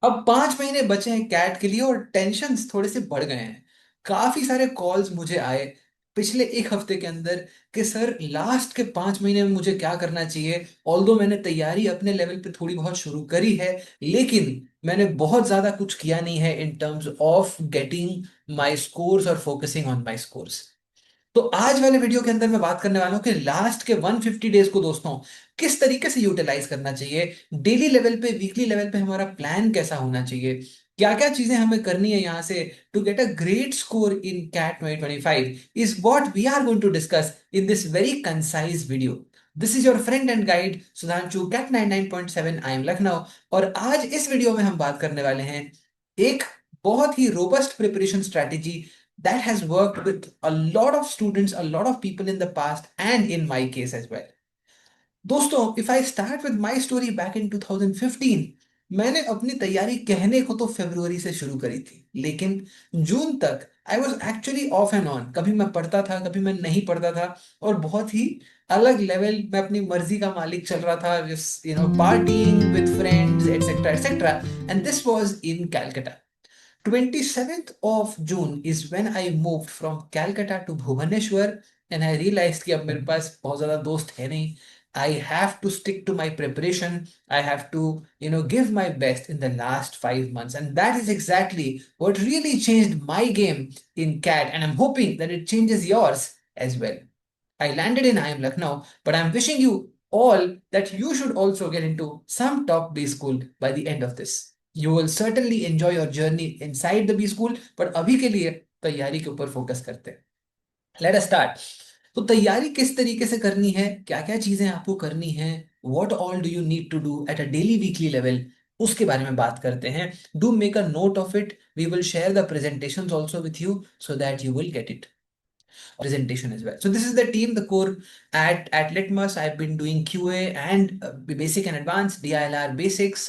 अब 5 महीने बचे हैं कैट के लिए और टेंशन थोड़े से बढ़ गए हैं। काफी सारे कॉल्स मुझे आए पिछले एक हफ्ते के अंदर कि सर लास्ट के 5 महीने में मुझे क्या करना चाहिए। ऑल्दो मैंने तैयारी अपने लेवल पे थोड़ी बहुत शुरू करी है, लेकिन मैंने बहुत ज्यादा कुछ किया नहीं है इन terms of getting my scores और फोकसिंग ऑन माई स्कोर्स। तो आज वाले वीडियो के अंदर मैं बात करने वाला हूं कि लास्ट के 150 डेज को दोस्तों किस तरीके से यूटिलाइज करना चाहिए। डेली लेवल पे, वीकली लेवल पे हमारा प्लान कैसा होना चाहिए, क्या क्या चीजें हमें करनी है यहां से to get a great score in CAT 2025 is what we are going to discuss in this very concise video. This is your friend and guide Sudhanshu CAT 99.7, I am Lucknow. और आज इस वीडियो में हम बात करने वाले हैं एक बहुत ही robust preparation strategy that has worked with a lot of students, a lot of people in the past, and in my case as well. दोस्तों, if I start with my story back in 2015, मैंने अपनी तैयारी कहने को तो फरवरी से शुरू करी थी, लेकिन जून तक I was actually of and on. कभी मैं पढ़ता था, कभी मैं नहीं पढ़ता था, और बहुत ही अलग लेवल में अपनी मर्जी का मालिक चल रहा था, just partying with friends etcetera etcetera. And this was in Calcutta. 27th of June is when I moved from Calcutta to Bhubaneswar, and I realized कि अब मेरे पास बहुत ज़्यादा दोस्त है नहीं। I have to stick to my preparation. I have to, give my best in the last 5 months. And that is exactly what really changed my game in CAT. And I'm hoping that it changes yours as well. I landed in IIM Lucknow, but I'm wishing you all that you should also get into some top B school by the end of this. You will certainly enjoy your journey inside the B school, but अभी के लिए तैयारी के ऊपर focus करते हैं। Let us start. तो तैयारी किस तरीके से करनी है, क्या क्या चीजें आपको करनी है, what all do you need to do at a daily weekly level, उसके बारे में बात करते हैं। Do make a note of it, we will share the presentations also with you so that you will get it presentation as well. So this is the team, the core at Litmus. I've been doing QA and basic and advanced DILR basics.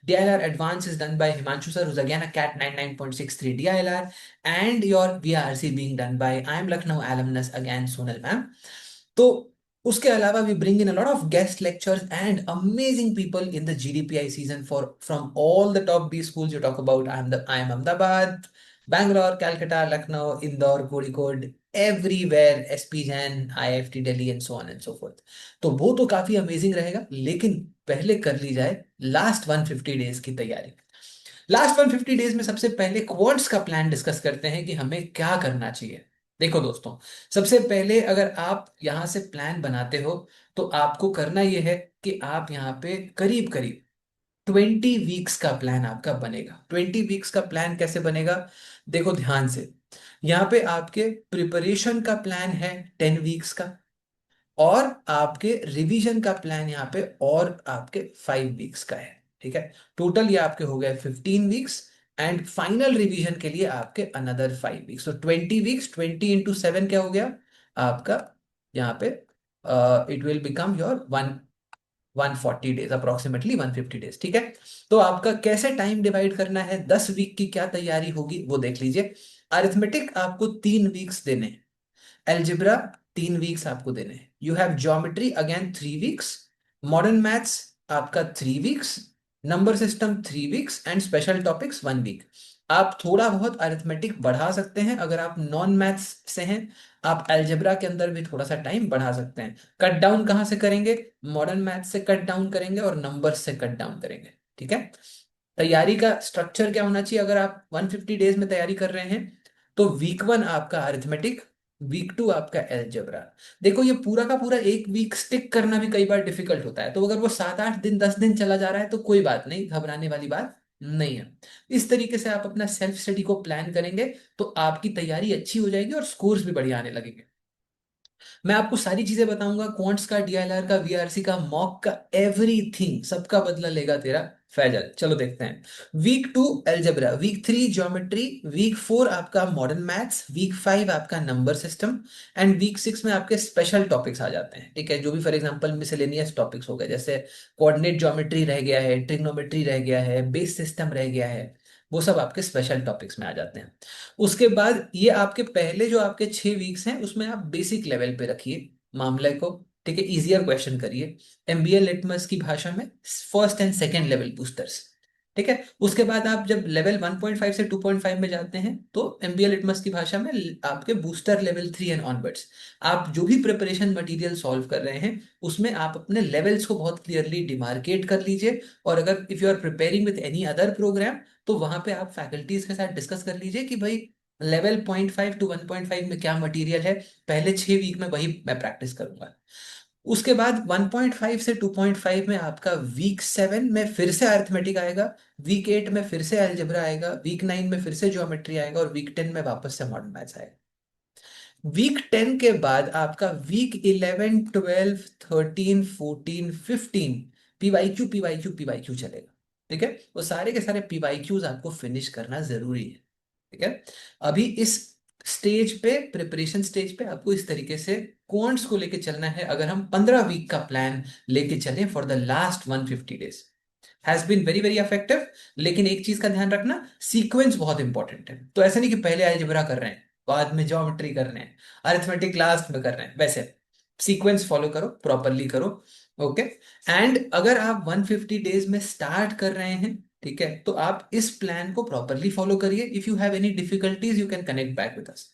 DILR advanced is done by Himanshu sir, who's again a CAT 99.63 DILR, and your VRC being done by I am Lucknow alumnus again Sonal ma'am. तो उसके अलावा we bring in a lot of guest lectures and amazing people in the GDPI season for from all the top B schools you talk about. I am Ahmedabad, Bangalore, Calcutta, Lucknow, Indore, Kozhikode, everywhere, SP Jain, IIFT Delhi and so on and so forth. तो वो तो काफी amazing रहेगा, लेकिन पहले कर ली जाए last 150 days की तैयारी। लास्ट 150 डेज में सबसे पहले क्वाड्स का प्लान डिस्कस करते हैं कि हमें क्या करना चाहिए। देखो दोस्तों, सबसे पहले अगर आप यहां से प्लान बनाते हो तो आपको करना यह है कि आप यहाँ पे करीब करीब 20 वीक्स का प्लान आपका बनेगा। 20 वीक्स का प्लान कैसे बनेगा, देखो ध्यान से। यहाँ पे आपके प्रिपरेशन का प्लान है 10 वीक्स का, और आपके रिवीजन का प्लान यहाँ पे और आपके 5 वीक्स का है। ठीक है, टोटल ये आपके हो गए 15 वीक्स, एंड फाइनल रिवीजन के लिए आपके अनदर 5 वीक्स। तो 20 वीक्स, 20 into 7 क्या हो गया आपका यहाँ पे, it will become your 140 days, approximately 150 days. ठीक है, तो आपका कैसे टाइम डिवाइड करना है, 10 वीक की क्या तैयारी होगी वो देख लीजिए। अरिथमेटिक आपको 3 वीक्स देने हैं, एल्जिब्रा 3 वीक्स आपको देने हैं, you have geometry again 3 weeks, modern maths आपका 3 weeks, number system 3 weeks, and special topics 1 week. आप थोड़ा बहुत अरिथमेटिक बढ़ा सकते हैं अगर आप नॉन मैथ्स से हैं। आप एल्जेब्रा के अंदर भी थोड़ा सा टाइम बढ़ा सकते हैं। कट डाउन कहाँ से करेंगे, मॉडर्न मैथ्स से कट डाउन करेंगे और नंबर से कट डाउन करेंगे। ठीक है, तैयारी का स्ट्रक्चर क्या होना चाहिए अगर आप 150 डेज में तैयारी कर रहे हैं। तो वीक 1 आपका अरिथमेटिक, वीक 2 आपका एल्जेब्रा। देखो ये पूरा का पूरा एक वीक स्टिक करना भी कई बार डिफिकल्ट होता है, तो अगर वो 7 8 दिन 10 दिन चला जा रहा है तो कोई बात नहीं, घबराने वाली बात नहीं है। इस तरीके से आप अपना सेल्फ स्टडी को प्लान करेंगे तो आपकी तैयारी अच्छी हो जाएगी और स्कोर्स भी बढ़िया आने लगेंगे। मैं आपको सारी चीजें बताऊंगा, क्वांट्स का, डीएलआर का, वीआरसी का, मॉक का, एवरीथिंग, सबका बदला लेगा तेरा फैजल। चलो देखते हैं। Week 2 algebra, week 3 geometry, week 4 आपका मॉडर्न मैथ्स, वीक 5 आपका नंबर सिस्टम, एंड वीक 6 में आपके स्पेशल टॉपिक्स आ जाते हैं। ठीक है, जो भी फॉर एग्जांपल मिसलेनियस टॉपिक्स हो गए, जैसे कोऑर्डिनेट ज्योमेट्री रह गया है, ट्रिग्नोमेट्री रह गया है, बेस सिस्टम रह गया है, वो सब आपके स्पेशल टॉपिक्स में आ जाते हैं। उसके बाद ये आपके पहले जो आपके 6 वीक्स हैं उसमें आप बेसिक लेवल पे रखिए मामले को। ठीक है, इजियर क्वेश्चन करिए, एमबीए लिटमस की भाषा में first and second level boosters. ठीक है। उसके बाद आप जब लेवल 1.5 से 2.5 में जाते हैं तो एमबीए लिटमस की भाषा में आपके बूस्टर लेवल 3 एंड ऑनवर्ड्स, आप जो भी प्रिपरेशन मटेरियल सॉल्व कर रहे हैं उसमें आप अपने लेवल्स को बहुत क्लियरली डिमार्केट कर लीजिए। और अगर if you are preparing with any other program तो वहां पे आप फैकल्टीज के साथ डिस्कस कर लीजिए कि भाई लेवल 0.5 टू 1.5 में क्या मटेरियल है, पहले 6 वीक में वही मैं प्रैक्टिस करूंगा। उसके बाद 1.5 से 2.5 में आपका वीक 7 में फिर से अर्थमेटिक आएगा, वीक 8 में फिर से अलजेब्रा आएगा, वीक 9 में फिर से ज्योमेट्री आएगा और वीक 10 में वापस से मॉडर्न मैथ्स आएगा। वीक 10 के बाद आपका वीक 11 12 13 14 15 पीवाईक्यू पीवाईक्यू पीवाईक्यू चलेगा। ठीक है, वो सारे के सारे पीवाईक्यूज आपको फिनिश करना जरूरी है। ठीक है। अभी इस स्टेज पे, प्रिपरेशन स्टेज पे आपको इस तरीके से क्वांट्स को लेके चलना है। अगर हम 15 वीक का प्लान लेके चलें for the last 150 days, has been very very effective. लेकिन एक चीज का ध्यान रखना, सीक्वेंस बहुत इंपॉर्टेंट है। तो ऐसा नहीं कि पहले अलजेब्रा कर रहे हैं बाद में ज्योमेट्री कर रहे हैं, अरिथमेटिक लास्ट में कर रहे हैं, वैसे सीक्वेंस फॉलो करो, प्रॉपरली करो। ओके। एंड अगर आप 150 डेज में स्टार्ट कर रहे हैं, ठीक है, तो आप इस प्लान को प्रॉपरली फॉलो करिए। If you have any difficulties you can connect back with us.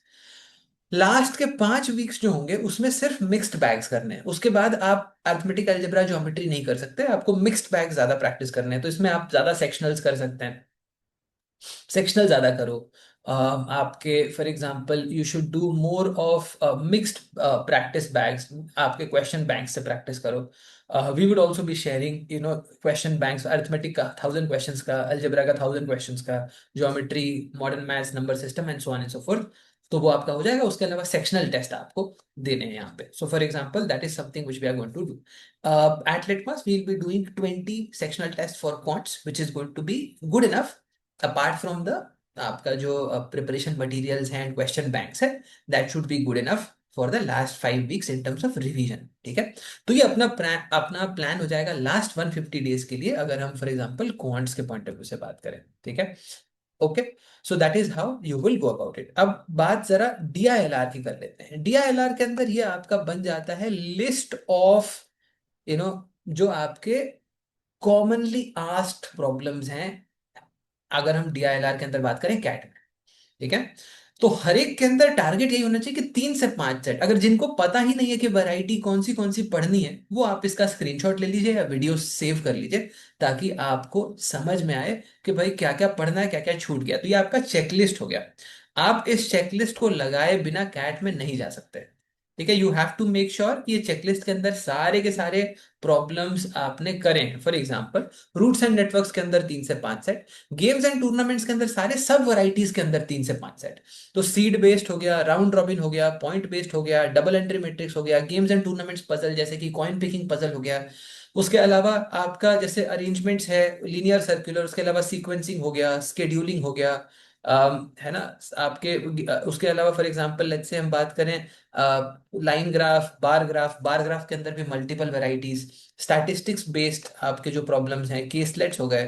Last के 5 वीक्स जो होंगे उसमें सिर्फ मिक्स्ड बैग्स करने हैं। उसके बाद आप अरिथमेटिक अलजेब्रा ज्योमेट्री नहीं कर सकते, आपको मिक्स्ड बैग ज्यादा प्रैक्टिस करने हैं। तो इसमें आप ज्यादा सेक्शनल्स कर सकते हैं, सेक्शनल ज्यादा करो। आपके for example you should do more of mixed practice bags, आपके क्वेश्चन बैंक से प्रैक्टिस करो। We would also be sharing question banks, arithmetic का 1000 क्वेश्चंस का, अलजेब्रा का 1000 क्वेश्चंस का, geometry, modern maths, number system and so on and so forth. तो वो आपका हो जाएगा। उसके अलावा सेक्शनल टेस्ट आपको देने हैं यहाँ पे। So for example that is something which we are going to do at Litmus. We will be doing 20 sectional test for quants which is going to be good enough apart from the आपका जो preparation materials हैं and question banks है, that should be good enough for the last 5 weeks in terms of revision. ठीक है। तो ये अपना plan हो जाएगा लास्ट 150 डेज के लिए, अगर हम फॉर एग्जांपल क्वांट्स के पॉइंट ऑफ व्यू से बात करें। ठीक है। Okay. So that is how you will go about it. अब बात जरा डीआईएलआर की कर लेते हैं। डीआईएलआर के अंदर ये आपका बन जाता है लिस्ट ऑफ यू नो जो आपके कॉमनली आस्क्ड प्रॉब्लम्स हैं, अगर हम डीआईएलआर के अंदर बात करें कैट में। ठीक है। तो हर एक के अंदर टारगेट यही होना चाहिए कि 3 से 5 सेट। अगर जिनको पता ही नहीं है कि वैरायटी कौन सी पढ़नी है, वो आप इसका स्क्रीनशॉट ले लीजिए या वीडियो सेव कर लीजिए, ताकि आपको समझ में आए कि भाई क्या क्या पढ़ना है, क्या क्या छूट गया। तो ये आपका चेकलिस्ट हो गया। आप इस चेकलिस्ट को लगाए बिना कैट में नहीं जा सकते। ठीक है। You have to make sure कि ये चेकलिस्ट के अंदर सारे के सारे प्रॉब्लम्स आपने करे हैं। For example routes and networks के अंदर 3 से 5 सेट, गेम्स एंड टूर्नामेंट्स के अंदर सारे सब वैरायटीज के अंदर 3 से 5 सेट। तो सीड बेस्ड हो गया, राउंड रॉबिन हो गया, पॉइंट बेस्ड हो गया, डबल एंट्री मैट्रिक्स हो गया, गेम्स एंड टूर्नामेंट्स पजल जैसे कि कॉइन पिकिंग पजल हो गया। उसके अलावा आपका जैसे अरेंजमेंट्स है लीनियर सर्कुलर, उसके अलावा सीक्वेंसिंग हो गया, स्केड्यूलिंग हो गया, है ना आपके। उसके अलावा फॉर एग्जांपल लेट्स से हम बात करें लाइन ग्राफ, बार ग्राफ के अंदर भी मल्टीपल वैरायटीज, स्टैटिस्टिक्स बेस्ड आपके जो प्रॉब्लम्स हैं, केसलेट्स हो गए,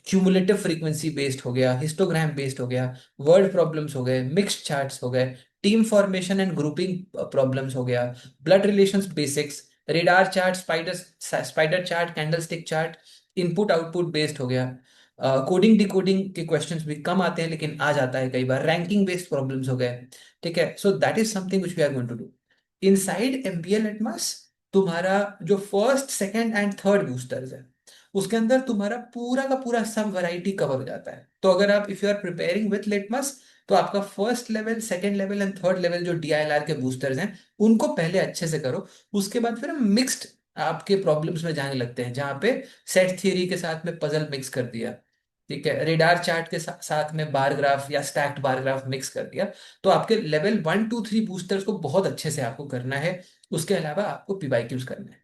क्यूमुलेटिव फ्रीक्वेंसी बेस्ड हो गया, हिस्टोग्राम बेस्ड हो गया, वर्ड प्रॉब्लम्स हो गए, मिक्स्ड चार्ट्स हो गए, team formation and grouping problems हो गया, blood relations basics, radar chart, spider chart, candlestick chart, input output based हो गया। कोडिंग डिकोडिंग के क्वेश्चंस भी कम आते हैं लेकिन आ जाता है कई बार, रैंकिंग बेस्ड प्रॉब्लम्स हो गए। ठीक है। So that is something which we are going to do inside MBA Litmus. तुम्हारा जो first second and third boosters है उसके अंदर तुम्हारा पूरा का पूरा सब वैरायटी कवर हो जाता है। तो अगर आप if you are preparing with Litmus, तो आपका first level, second level and third level जो डीआईएलआर के बूस्टर्स हैं उनको पहले अच्छे से करो। उसके बाद फिर हम मिक्स्ड आपके प्रॉब्लम्स में जाने लगते हैं, जहां पे सेट थियरी के साथ में पजल मिक्स कर दिया, ठीक है, रेडार चार्ट के साथ में बार ग्राफ या स्टैक्ड बार ग्राफ मिक्स कर दिया। तो आपके लेवल 1 2 3 बूस्टर्स को बहुत अच्छे से आपको करना है। उसके अलावा आपको पीवाईक्यूज करना है।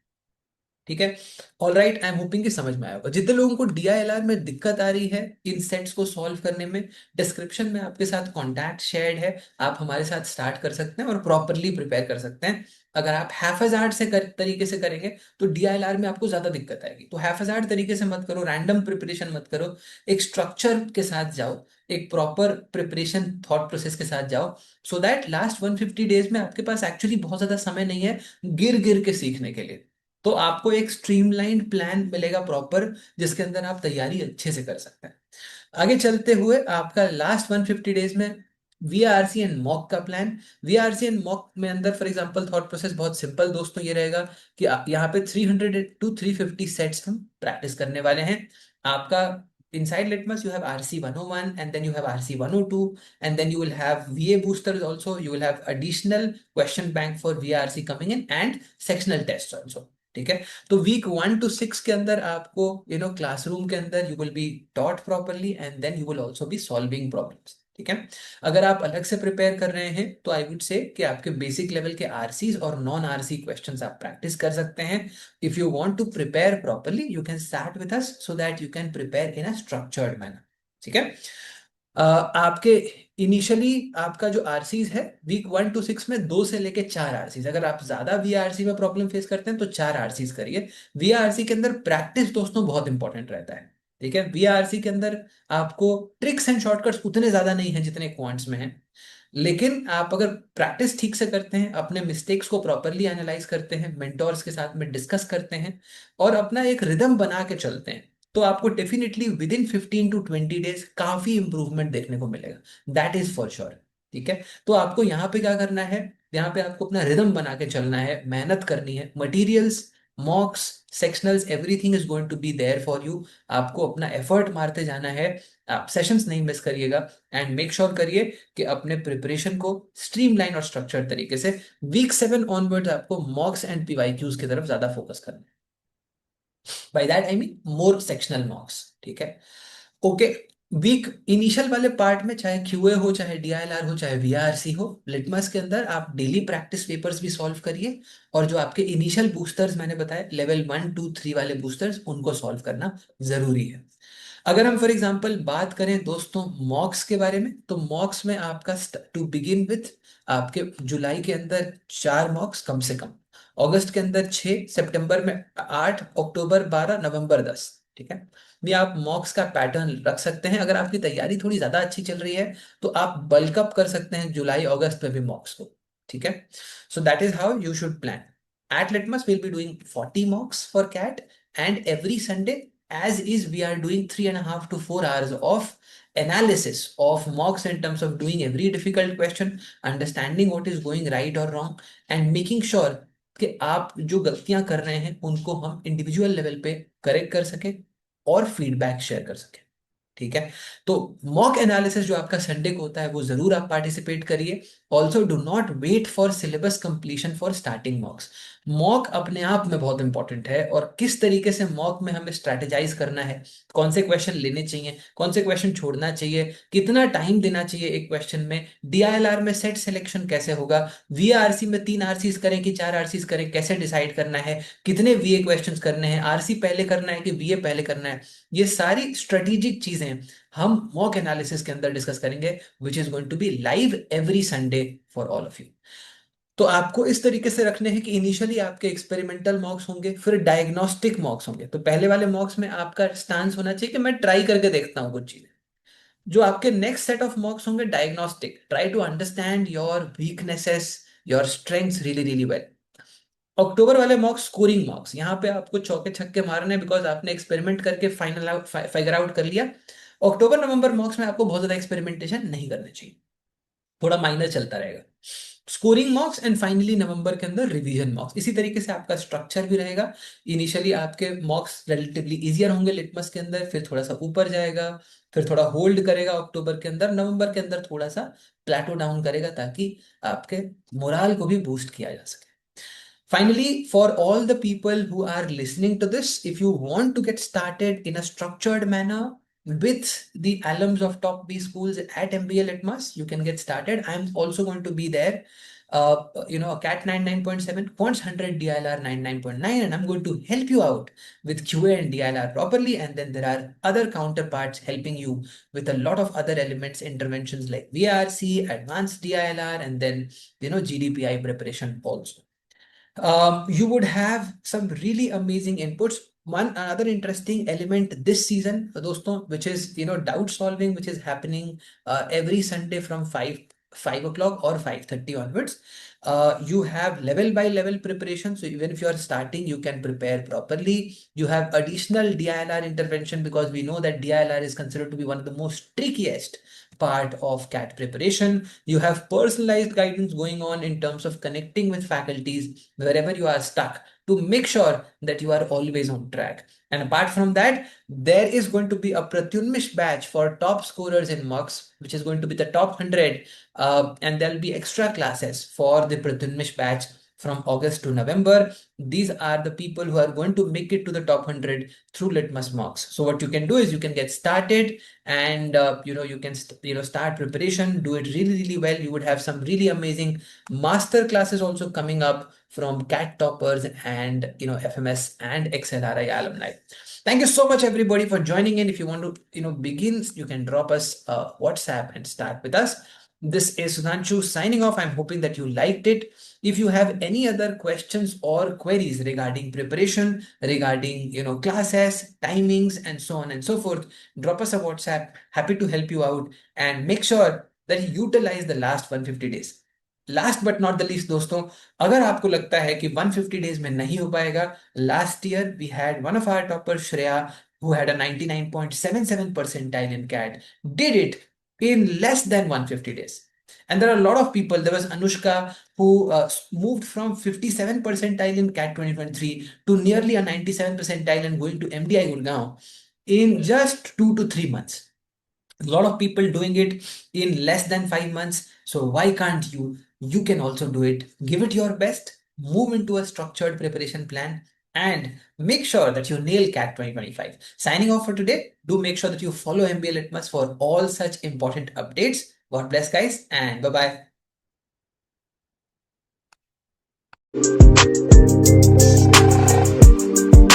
ठीक है। All right, I am hoping कि समझ में आया होगा। जितने लोगों को डीआईएलआर में दिक्कत आ रही है इन सेट्स को सॉल्व करने में, डिस्क्रिप्शन में आपके साथ कॉन्टैक्ट शेयर्ड है, आप हमारे साथ स्टार्ट कर सकते हैं और प्रॉपरली प्रिपेयर कर सकते हैं। अगर आप हैफेजार्ड तरीके से करेंगे तो डीआईएलआर में आपको ज्यादा दिक्कत आएगी। तो हैफेजार्ड तरीके से मत करो, रैंडम प्रिपरेशन मत करो, एक स्ट्रक्चर के साथ जाओ, एक प्रॉपर प्रिपरेशन थॉट प्रोसेस के साथ जाओ, सो दैट लास्ट 150 डेज में आपके पास एक्चुअली बहुत ज्यादा समय नहीं है गिर गिर के सीखने के लिए। तो आपको एक स्ट्रीमलाइंड प्लान मिलेगा प्रॉपर, जिसके अंदर आप तैयारी अच्छे से कर सकते हैं। आगे चलते हुए आपका लास्ट 150 डेज में वीआरसी एंड मॉक का प्लान। वीआरसी एंड मॉक में अंदर फॉर एग्जांपल थॉट प्रोसेस बहुत सिंपल दोस्तों ये रहेगा कि यहाँ पे 300 to 350 सेट्स हम प्रैक्टिस करने वाले हैं। आपका inside litmus you have RC 101 and then you have RC 102 and then you will have VA boosters also, you will have additional question bank for VRC coming in and sectional tests also। ठीक है, तो week 1 to 6 के अंदर आपको classroom के अंदर you will be taught properly and then you will also be solving problems. ठीक है, अगर आप अलग से प्रिपेयर कर रहे हैं तो आई वुड से कि आपके बेसिक लेवल के आरसीज और नॉन आरसी क्वेश्चंस आप प्रैक्टिस कर सकते हैं। If you want to prepare properly you can start with us so that you can prepare in a structured manner. ठीक है, आपके इनिशियली आपका जो आरसीज है वीक 1 to 6 में 2 से लेके 4 आरसीज, अगर आप ज्यादा वीआरसी में प्रॉब्लम फेस करते हैं तो 4 आरसीज करिए। वीआरसी के अंदर प्रैक्टिस दोस्तों बहुत इंपॉर्टेंट रहता है। ठीक है, वीआरसी के अंदर आपको ट्रिक्स एंड शॉर्टकट्स उतने ज्यादा नहीं है जितने क्वांट्स में हैं, लेकिन आप अगर प्रैक्टिस ठीक से करते हैं, अपने मिस्टेक्स को प्रॉपरली एनालाइज करते हैं, मेंटोर्स के साथ में डिस्कस करते हैं और अपना एक रिदम बना के चलते हैं, तो आपको definitely with in 15 to 20 days काफी इंप्रूवमेंट देखने को मिलेगा। That is for sure. ठीक है, तो आपको यहाँ पे क्या करना है, यहाँ पे आपको अपना रिदम बना के चलना है, मेहनत करनी है, materials, mocks, sectionals, everything is going to be there for you. आपको अपना एफर्ट मारते जाना है, आप सेशंस नहीं मिस करिएगा एंड मेक श्योर करिए कि अपने प्रिपरेशन को स्ट्रीमलाइन और स्ट्रक्चर तरीके से वीक 7 ऑनवर्ड आपको मॉक्स एंड पीवाईक्यूज की तरफ ज्यादा फोकस करना है। By that I mean more sectional marks. ठीक है, ओके। वीक इनिशियल वाले पार्ट में चाहे क्यूए हो, चाहे डीआईएलआर हो, चाहे वीआरसी हो, लिटमस के अंदर आप डेली प्रैक्टिस पेपर्स भी सॉल्व करिए और जो आपके इनिशियल बूस्टर्स मैंने बताया लेवल 1 2 3 वाले बूस्टर्स उनको सॉल्व करना जरूरी है। अगर हम फॉर एग्जांपल बात करें दोस्तों मॉक्स के बारे में, तो मॉक्स में आपका टू बिगिन विथ आपके जुलाई के अंदर 4 मॉक्स कम से कम, अगस्त के अंदर 6, सितंबर में 8, अक्टूबर 12, नवंबर 10। ठीक है, भी आप मॉक्स का पैटर्न रख सकते हैं। अगर आपकी तैयारी थोड़ी ज्यादा अच्छी चल रही है तो आप बल्क अप कर सकते हैं जुलाई अगस्त में भी मॉक्स को। ठीक है, so that is how you should plan. At Litmus will be doing 40 mocks for CAT and every Sunday as is we are doing 3.5 to 4 hours of analysis of mocks in terms of doing every difficult question, understanding what is going right or wrong and making sure कि आप जो गलतियां कर रहे हैं उनको हम individual level पे करेक्ट कर सके और फीडबैक शेयर कर सके। ठीक है, तो मॉक एनालिसिस जो आपका संडे को होता है वो जरूर आप पार्टिसिपेट करिए। Also do not wait for syllabus completion for starting mocks. Mock अपने आप में बहुत इंपॉर्टेंट है और किस तरीके से मॉक में हमें स्ट्रैटेजाइज करना है, कौन से क्वेश्चन लेने चाहिए, कौन से क्वेश्चन छोड़ना चाहिए, कितना टाइम देना चाहिए एक क्वेश्चन में, डीआईएलआर में सेट सिलेक्शन कैसे होगा, वीआरसी में 3 आरसीज करें कि 4 आरसीज करें कैसे डिसाइड करना है, कितने वीए क्वेश्चंस करने हैं, आरसी पहले करना है कि वीए पहले करना है, ये सारी स्ट्रेटेजिक चीजें हम मॉक एनालिसिस के अंदर डिस्कस करेंगे which is going to be live every Sunday for all of you. तो आपको इस तरीके से रखने हैं कि इनिशियली आपके एक्सपेरिमेंटल मॉक्स होंगे, फिर डायग्नोस्टिक मॉक्स होंगे। तो पहले वाले मॉक्स में आपका स्टांस होना चाहिए कि मैं ट्राई करके देखता हूँ कुछ चीजें। जो आपके नेक्स्ट सेट ऑफ मॉक्स होंगे diagnostic, try to understand your weaknesses, your strengths really really well. अक्टूबर वाले मॉक्स स्कोरिंग मॉक्स, यहाँ पे आपको चौके छक्के मारने हैं बिकॉज आपने एक्सपेरिमेंट करके फाइनल आउट फिगर आउट कर लिया। अक्टूबर नवंबर मॉक्स में आपको बहुत ज्यादा एक्सपेरिमेंटेशन नहीं करनी चाहिए, थोड़ा माइनर चलता रहेगा। स्कोरिंग मॉक्स एंड फाइनली नवंबर के अंदर रिवीजन मॉक्स, इसी तरीके से आपका स्ट्रक्चर भी रहेगा। इनिशियली आपके मॉक्स रिलेटिवली इजियर होंगे लिटमस के अंदर, फिर थोड़ा सा ऊपर जाएगा, फिर थोड़ा होल्ड करेगा अक्टूबर के अंदर, नवंबर के अंदर थोड़ा सा प्लेटो डाउन करेगा ताकि आपके मोराल को भी बूस्ट किया जा सके। Finally, for all the people who are listening to this, if you want to get started in a structured manner with the alums of top B schools at MBA Litmus, you can get started. I'm also going to be there. CAT 99.7, Quants 100, DLR 99.9, and I'm going to help you out with QA and DLR properly. And then there are other counterparts helping you with a lot of other elements, interventions like VRC, advanced DILR, and then GDPI preparation also. You would have some really amazing inputs. One another interesting element this season, दोस्तों, which is doubt solving, which is happening every Sunday from 5 o'clock or 5:30 onwards. You have level by level preparation. So even if you are starting, you can prepare properly. You have additional DILR intervention because we know that DILR is considered to be one of the most trickiest part of CAT preparation. You have personalized guidance going on in terms of connecting with faculties wherever you are stuck to make sure that you are always on track. And apart from that, there is going to be a Pratyunmish batch for top scorers in mocks, which is going to be the top 100, and there'll be extra classes for the Pratyunmish batch from August to November. These are the people who are going to make it to the top 100 through litmus mocks. So what you can do is you can get started, and you can start preparation, do it really really well. You would have some really amazing master classes also coming up from CAT toppers and FMS and XLRI alumni. Thank you so much everybody for joining in. If you want to begin, you can drop us a WhatsApp and start with us. This is Sudhanshu signing off. I'm hoping that you liked it. If you have any other questions or queries regarding preparation, regarding classes, timings, and so on and so forth, drop us a WhatsApp. Happy to help you out, and make sure that you utilize the last 150 days. Last but not the least दोस्तों, अगर आपको लगता है कि 150 days में नहीं हो पाएगा, last year we had one of our topper Shreya who had a 99.77 percentile in CAT, did it in less than 150 days. And there are a lot of people. There was Anushka who moved from 57 percentile in CAT 2023 to nearly a 97 percentile and going to MDI Gurgaon in just 2 to 3 months. A lot of people doing it in less than 5 months. So why can't you? You can also do it. Give it your best, move into a structured preparation plan, and make sure that you nail CAT 2025. Signing off for today. Do make sure that you follow MBA Litmus for all such important updates. God bless, guys, and bye bye.